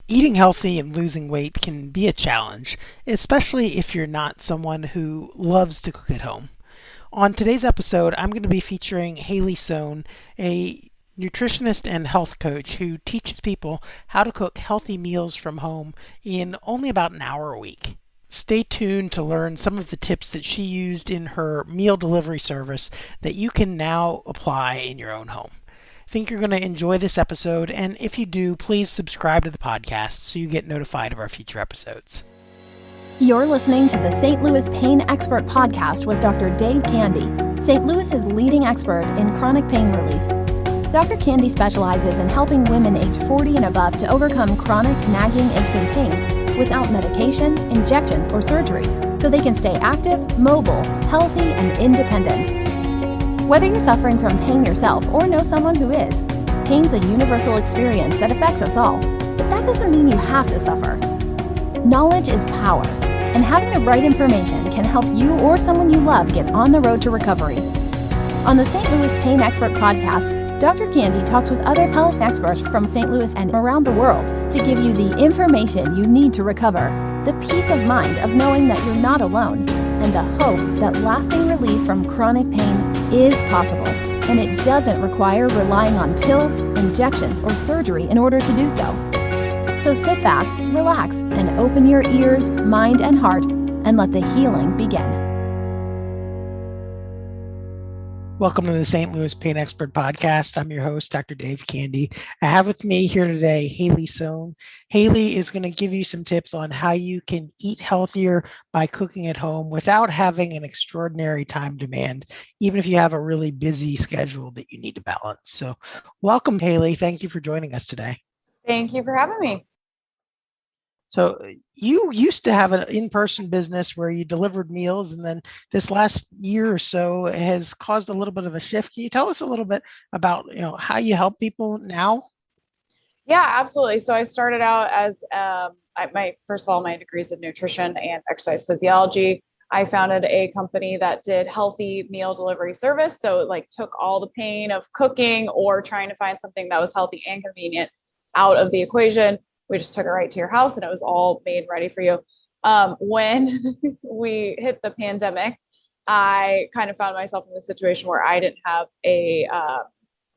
Eating healthy and losing weight can be a challenge, especially if you're not someone who loves to cook at home. On today's episode, I'm going to be featuring Hayley Sohn, a nutritionist and health coach who teaches people how to cook healthy meals from home in only about an hour a week. Stay tuned to learn some of the tips that she used in her meal delivery service that you can now apply in your own home. I think you're going to enjoy this episode, and if you do, please subscribe to the podcast so you get notified of our future episodes. You're listening to the St. Louis Pain Expert Podcast with Dr. Dave Candy, St. Louis's leading expert in chronic pain relief. Dr. Candy specializes in helping women age 40 and above to overcome chronic nagging aches and pains without medication, injections, or surgery, so they can stay active, mobile, healthy, and independent. Whether you're suffering from pain yourself or know someone who is, pain's a universal experience that affects us all, but that doesn't mean you have to suffer. Knowledge is power, and having the right information can help you or someone you love get on the road to recovery. On the St. Louis Pain Expert Podcast, Dr. Candy talks with other health experts from St. Louis and around the world to give you the information you need to recover, the peace of mind of knowing that you're not alone, and the hope that lasting relief from chronic pain is possible, and it doesn't require relying on pills, injections, or surgery in order to do so. So sit back, relax, and open your ears, mind, and heart, and let the healing begin. Welcome to the St. Louis Pain Expert Podcast. I'm your host, Dr. Dave Candy. I have with me here today Hayley Sohn. Hayley is going to give you some tips on how you can eat healthier by cooking at home without having an extraordinary time demand, even if you have a really busy schedule that you need to balance. So welcome, Hayley. Thank you for joining us today. Thank you for having me. So you used to have an in-person business where you delivered meals, and then this last year or so has caused a little bit of a shift. Can you tell us a little bit about how you help people now? Yeah, absolutely. So I started out as first of all, my degrees in nutrition and exercise physiology. I founded a company that did healthy meal delivery service. So it took all the pain of cooking or trying to find something that was healthy and convenient out of the equation. We just took it right to your house and it was all made ready for you. When we hit the pandemic, I kind of found myself in the situation where I didn't have a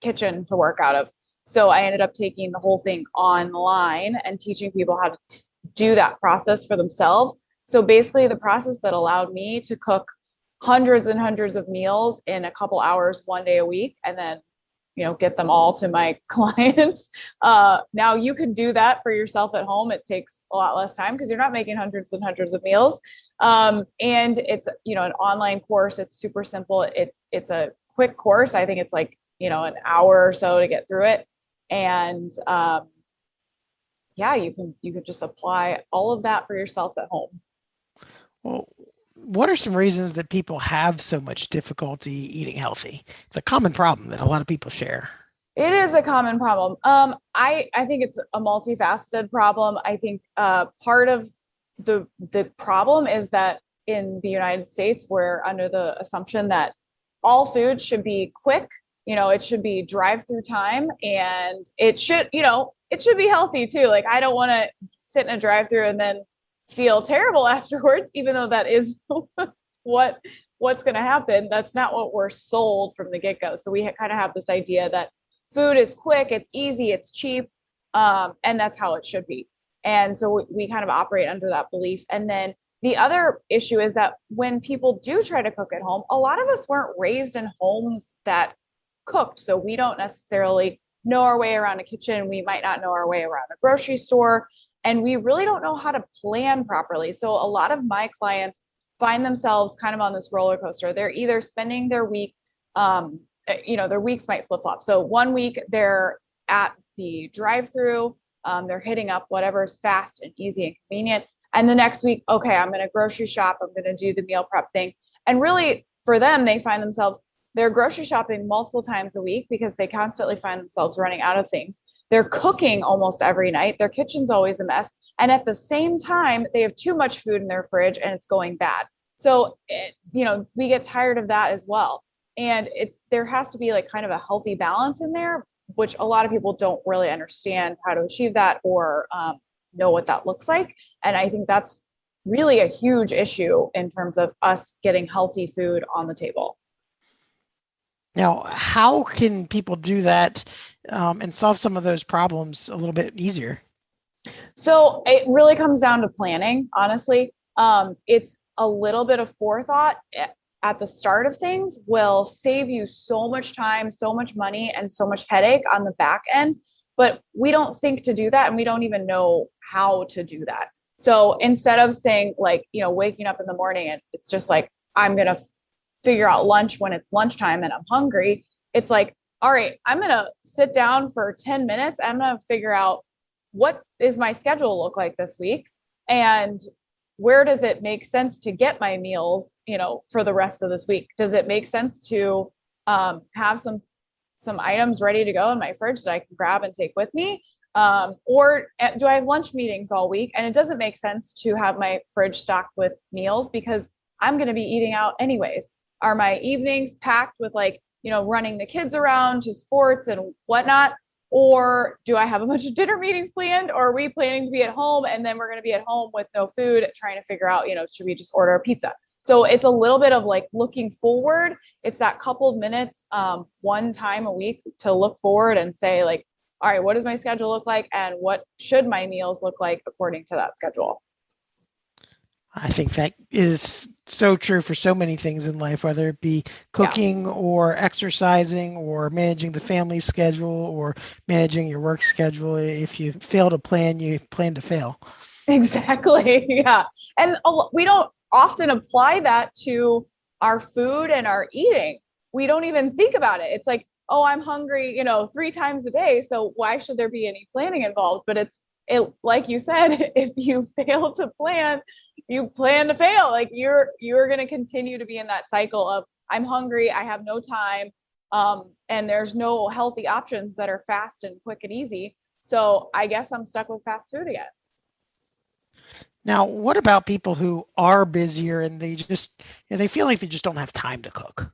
kitchen to work out of. So I ended up taking the whole thing online and teaching people how to do that process for themselves. So basically the process that allowed me to cook hundreds and hundreds of meals in a couple hours, one day a week, and then get them all to my clients. Now you can do that for yourself at home. It takes a lot less time because you're not making hundreds and hundreds of meals. And it's, an online course. It's super simple. It's a quick course. I think it's an hour or so to get through it. And you can just apply all of that for yourself at home. Well, what are some reasons that people have so much difficulty eating healthy? It's a common problem that a lot of people share. It is a common problem. I think it's a multifaceted problem. I think part of the problem is that in the United States, we're under the assumption that all food should be quick. It should be drive-through time, and it should be healthy too. I don't want to sit in a drive-through and then feel terrible afterwards, even though that is what's going to happen. That's not what we're sold from the get-go. So we kind of have this idea that food is quick, it's easy, it's cheap, and that's how it should be. And so we kind of operate under that belief. And then the other issue is that when people do try to cook at home, a lot of us weren't raised in homes that cooked. So we don't necessarily know our way around a kitchen. We might not know our way around a grocery store. And we really don't know how to plan properly. So a lot of my clients find themselves kind of on this roller coaster. They're either spending their week, their weeks might flip flop. So one week they're at the drive-through, they're hitting up whatever's fast and easy and convenient. And the next week, okay, I'm going to grocery shop. I'm going to do the meal prep thing. And really for them, they find themselves, they're grocery shopping multiple times a week because they constantly find themselves running out of things. They're cooking almost every night. Their kitchen's always a mess. And at the same time, they have too much food in their fridge and it's going bad. So, we get tired of that as well. And there has to be kind of a healthy balance in there, which a lot of people don't really understand how to achieve that or know what that looks like. And I think that's really a huge issue in terms of us getting healthy food on the table. Now, how can people do that and solve some of those problems a little bit easier? So it really comes down to planning, honestly. It's a little bit of forethought at the start of things will save you so much time, so much money, and so much headache on the back end. But we don't think to do that, and we don't even know how to do that. So instead of saying, like, waking up in the morning and it's just like, I'm going to figure out lunch when it's lunchtime and I'm hungry, it's like, all right, I'm going to sit down for 10 minutes. I'm going to figure out what is my schedule look like this week, and where does it make sense to get my meals, for the rest of this week? Does it make sense to have some items ready to go in my fridge that I can grab and take with me? Or do I have lunch meetings all week? And it doesn't make sense to have my fridge stocked with meals because I'm going to be eating out anyways. Are my evenings packed with running the kids around to sports and whatnot? Or do I have a bunch of dinner meetings planned? Or are we planning to be at home and then we're going to be at home with no food, trying to figure out, should we just order a pizza? So it's a little bit of like looking forward. It's that couple of minutes, one time a week to look forward and say like, all right, what does my schedule look like? And what should my meals look like according to that schedule? I think that is so true for so many things in life, whether it be cooking or exercising or managing the family schedule or managing your work schedule. If you fail to plan, you plan to fail. Exactly. Yeah. And we don't often apply that to our food and our eating. We don't even think about it. It's like, oh, I'm hungry, 3 times a day. So why should there be any planning involved? But it, like you said, if you fail to plan, you plan to fail. Like you're going to continue to be in that cycle of I'm hungry, I have no time, and there's no healthy options that are fast and quick and easy. So I guess I'm stuck with fast food again. Now, what about people who are busier and they just they feel like they just don't have time to cook?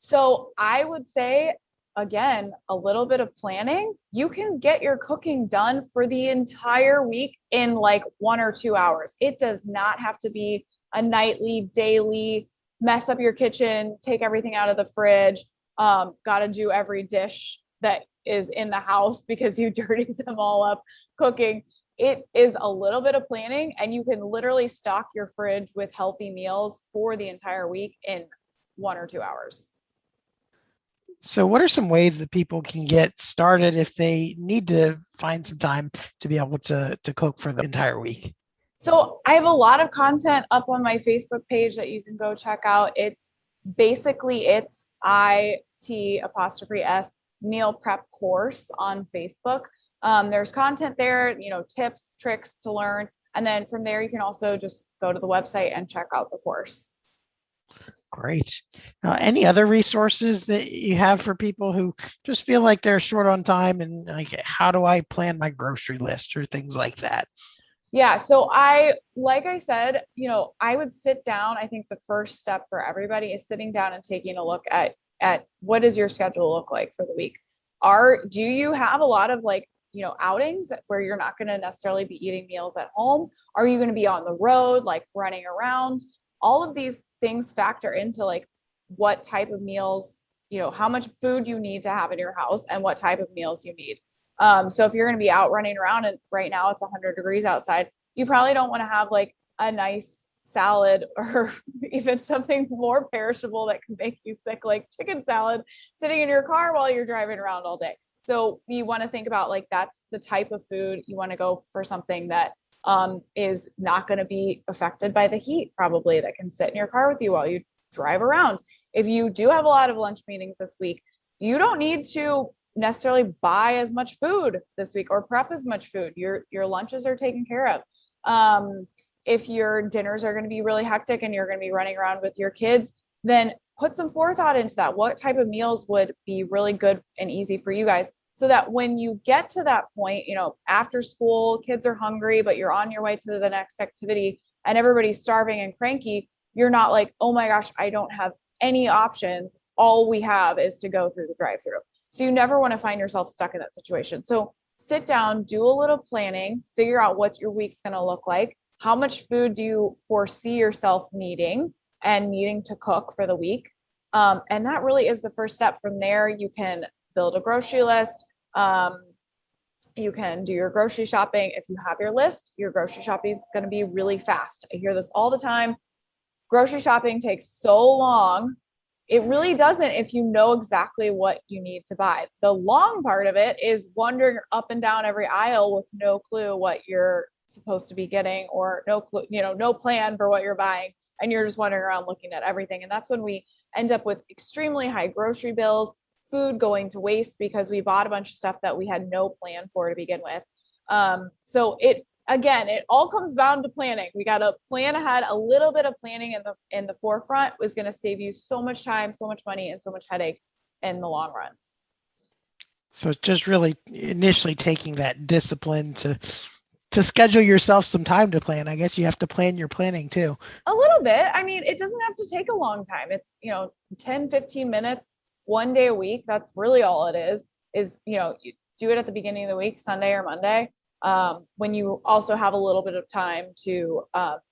So I would say, again, a little bit of planning, you can get your cooking done for the entire week in like 1 or 2 hours. It does not have to be a nightly, daily, mess up your kitchen, take everything out of the fridge, got to do every dish that is in the house because you dirtied them all up cooking. It is a little bit of planning, and you can literally stock your fridge with healthy meals for the entire week in 1 or 2 hours. So what are some ways that people can get started if they need to find some time to be able to cook for the entire week? So I have a lot of content up on my Facebook page that you can go check out. It's IT_S meal prep course on Facebook. There's content there, tips, tricks to learn. And then from there, you can also just go to the website and check out the course. Great. Any other resources that you have for people who just feel like they're short on time and like, how do I plan my grocery list or things like that? Yeah. So like I said, I would sit down. I think the first step for everybody is sitting down and taking a look at what does your schedule look like for the week? Do you have a lot of outings where you're not going to necessarily be eating meals at home? Are you going to be on the road, like running around? All of these things factor into like what type of meals, how much food you need to have in your house and what type of meals you need. So if you're going to be out running around and right now it's 100 degrees outside, you probably don't want to have like a nice salad or even something more perishable that can make you sick, like chicken salad sitting in your car while you're driving around all day. So you want to think about like, that's the type of food you want to go for, something that is not going to be affected by the heat, probably, that can sit in your car with you while you drive around. If you do have a lot of lunch meetings this week, you don't need to necessarily buy as much food this week or prep as much food. Your lunches are taken care of. If your dinners are going to be really hectic and you're going to be running around with your kids, then put some forethought into that. What type of meals would be really good and easy for you guys? So that when you get to that point, after school, kids are hungry, but you're on your way to the next activity and everybody's starving and cranky, you're not like, oh my gosh, I don't have any options. All we have is to go through the drive-through. So you never want to find yourself stuck in that situation. So sit down, do a little planning, figure out what your week's going to look like. How much food do you foresee yourself needing and needing to cook for the week? And that really is the first step. From there, you can build a grocery list. You can do your grocery shopping. If you have your list, your grocery shopping is going to be really fast. I hear this all the time. Grocery shopping takes so long. It really doesn't if you know exactly what you need to buy. The long part of it is wandering up and down every aisle with no clue what you're supposed to be getting, or no clue, no plan for what you're buying. And you're just wandering around looking at everything. And that's when we end up with extremely high grocery bills, food going to waste because we bought a bunch of stuff that we had no plan for to begin with. So it all comes down to planning. We got to plan ahead. A little bit of planning in the forefront was going to save you so much time, so much money, and so much headache in the long run. So it's just really initially taking that discipline to schedule yourself some time to plan. I guess you have to plan your planning too. A little bit. I mean, it doesn't have to take a long time. It's, 10, 15 minutes, one day a week. That's really all it is, you do it at the beginning of the week, Sunday or Monday. When you also have a little bit of time to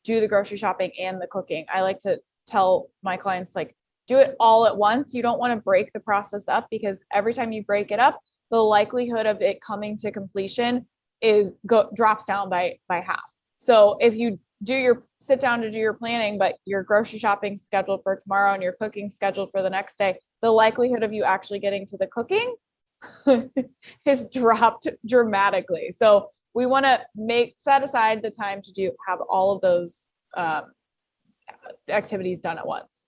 do the grocery shopping and the cooking. I like to tell my clients, do it all at once. You don't want to break the process up, because every time you break it up, the likelihood of it coming to completion drops down by half. So if you sit down to do your planning, but your grocery shopping scheduled for tomorrow and your cooking scheduled for the next day, the likelihood of you actually getting to the cooking has dropped dramatically. So we want to set aside the time to have all of those activities done at once.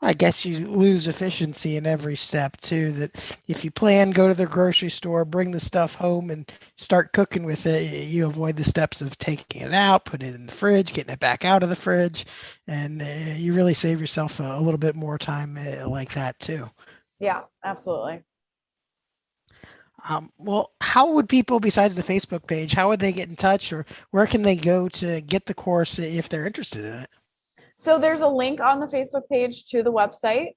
I guess you lose efficiency in every step too. That if you plan, go to the grocery store, bring the stuff home and start cooking with it, you avoid the steps of taking it out, putting it in the fridge, getting it back out of the fridge. And you really save yourself a little bit more time like that too. Yeah, absolutely. Well, how would people, besides the Facebook page, how would they get in touch, or where can they go to get the course if they're interested in it? So there's a link on the Facebook page to the website.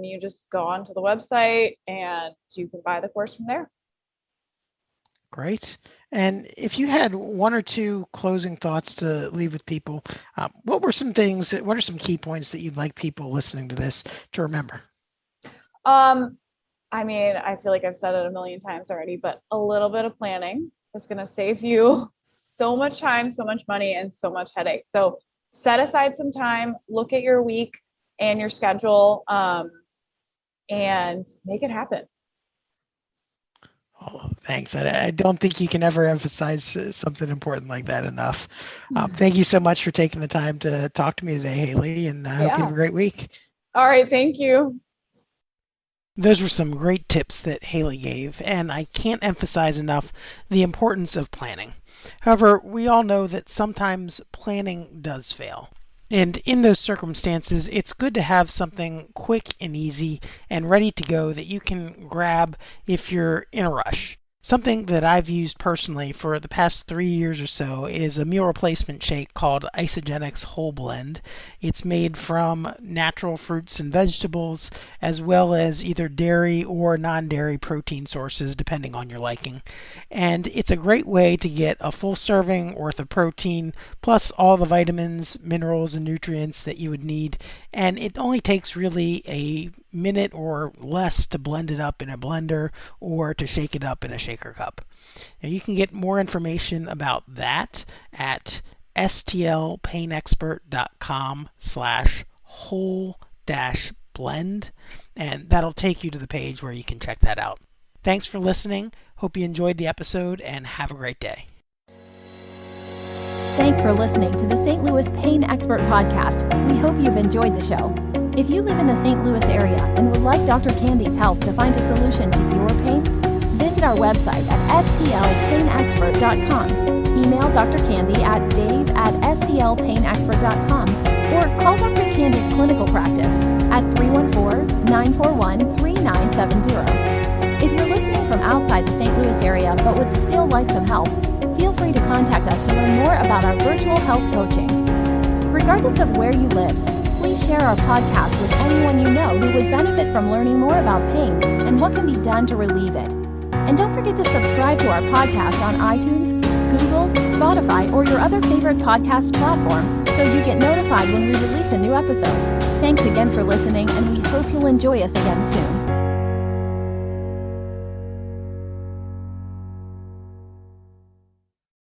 You just go onto the website and you can buy the course from there. Great. And if you had one or two closing thoughts to leave with people, what are some key points that you'd like people listening to this to remember? I mean, I feel like I've said it a million times already, but a little bit of planning is going to save you so much time, so much money, and so much headache. So set aside some time, look at your week and your schedule, and make it happen. Oh, thanks. I don't think you can ever emphasize something important like that enough. Thank you so much for taking the time to talk to me today, Hayley, and I hope you have a great week. All right. Thank you. Those were some great tips that Hayley gave, and I can't emphasize enough the importance of planning. However, we all know that sometimes planning does fail. And in those circumstances, it's good to have something quick and easy and ready to go that you can grab if you're in a rush. Something that I've used personally for the past 3 years or so is a meal replacement shake called Isagenix Whole Blend. It's made from natural fruits and vegetables, as well as either dairy or non-dairy protein sources, depending on your liking. And it's a great way to get a full serving worth of protein, plus all the vitamins, minerals, and nutrients that you would need. And it only takes really a minute or less to blend it up in a blender or to shake it up in a shaker cup. Now you can get more information about that at stlpainexpert.com/whole-blend, and that'll take you to the page where you can check that out. Thanks for listening. Hope you enjoyed the episode and have a great day. Thanks for listening to the St. Louis Pain Expert Podcast. We hope you've enjoyed the show. If you live in the St. Louis area and would like Dr. Candy's help to find a solution to your pain, visit our website at stlpainexpert.com. Email Dr. Candy at dave@stlpainexpert.com or call Dr. Candy's clinical practice at 314-941-3970. If you're listening from outside the St. Louis area but would still like some help, feel free to contact us to learn more about our virtual health coaching. Regardless of where you live, please share our podcast with anyone you know who would benefit from learning more about pain and what can be done to relieve it. And don't forget to subscribe to our podcast on iTunes, Google, Spotify, or your other favorite podcast platform so you get notified when we release a new episode. Thanks again for listening, and we hope you'll enjoy us again soon.